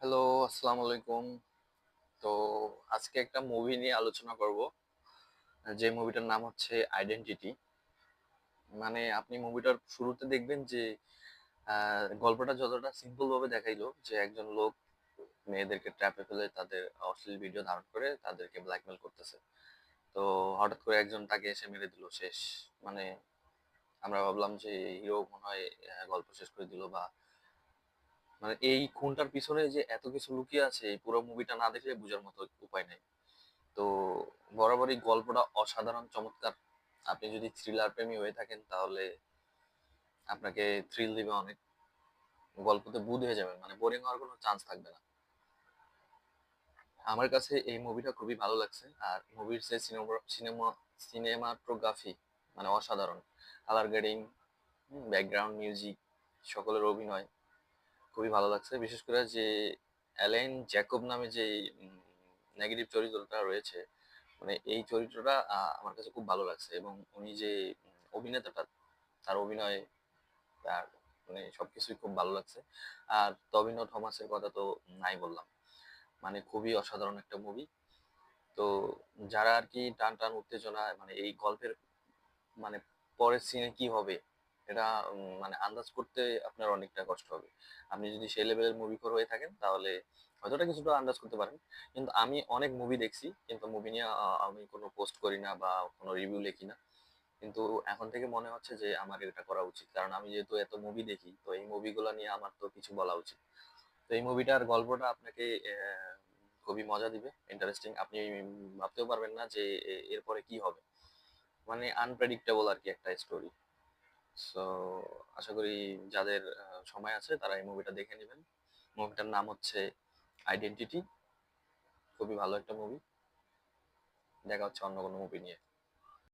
Hello, আসসালামু আলাইকুম। তো আজকে একটা মুভি নিয়ে আলোচনা করব। যে মুভিটার নাম হচ্ছে আইডেন্টিটি। মানে আপনি মুভিটার শুরুতে দেখবেন যে গল্পটা যতটা সিম্পল ভাবে দেখাইলো যে একজন লোক মেয়েদেরকে ট্র্যাপে ফেলে তাদের অশ্লীল ভিডিও ধারণ করে তাদেরকে ব্ল্যাকমেল করতেছে। তো হঠাৎ করে একজন তাকে এসে মেরে দিল শেষ। মানে আমরা ভাবলাম যে হিরো মনে হয় গল্প শেষ করে দিল, বা মানে এই খুনটার পিছনে যে এত কিছু লুকিয়ে আছে এই পুরো মুভিটা না দেখলে বোঝার মতো উপায় নাই। তো বরাবরই গল্পটা অসাধারণ চমৎকার। আপনি যদি থ্রিলার প্রেমী হয়ে থাকেন তাহলে আপনাকে থ্রিল দিবে অনেক। গল্পতে বুঁদ হয়ে যাবেন, মানে বোরিং হওয়ার কোনো চান্স থাকবে না। আমার কাছে এই মুভিটা খুবই ভালো লাগছে। আর মুভির যে সিনেমা সিনেমাটোগ্রাফি মানে অসাধারণ। কালার গ্রেডিং, ব্যাকগ্রাউন্ড মিউজিক, সকলের অভিনয় খুবই ভালো লাগছে। বিশেষ করে যে অ্যালেন জ্যাকব নামে যে নেগেটিভ চরিত্রটা রয়েছে, মানে এই চরিত্রটা আমার কাছে খুব ভালো লাগছে। এবং উনি যে অভিনেতাটা, তার অভিনয়, তার মানে সবকিছুই খুব ভালো লাগছে। আর টবিনো থমাসের কথা তো নাই বললাম, মানে খুবই অসাধারণ একটা মুভি। তো যারা আর কি টান টান উত্তেজনা, মানে এই গল্পের মানে পরের সিনে কি হবে এটা মানে আন্দাজ করতে আপনার অনেকটা কষ্ট হবে। আপনি যদি সেই লেভেলের মুভি খোর হয়ে থাকেন তাহলে হয়তোটা কিছুটা আন্দাজ করতে পারেন। কিন্তু আমি অনেক মুভি দেখছি, কিন্তু মুভি নিয়ে আমি কোনো পোস্ট করি না বা কোনো রিভিউ লিখি না। কিন্তু এখন থেকে মনে হচ্ছে যে আমার এটা করা উচিত, কারণ আমি যেহেতু এত মুভি দেখি তো এই মুভিগুলো নিয়ে আমার তো কিছু বলা উচিত। তো এই মুভিটার গল্পটা আপনাকে খুবই মজা দিবে, ইন্টারেস্টিং। আপনি ভাবতেও পারবেন না যে এরপরে কি হবে। মানে আনপ্রেডিক্টেবল আর কি একটা স্টোরি। সো আশা করি যাদের সময় আছে তারা এই মুভিটা দেখে নেবেন। মুভিটার নাম হচ্ছে আইডেন্টিটি। খুবই ভালো একটা মুভি। দেখা হচ্ছে অন্য কোনো মুভি নিয়ে।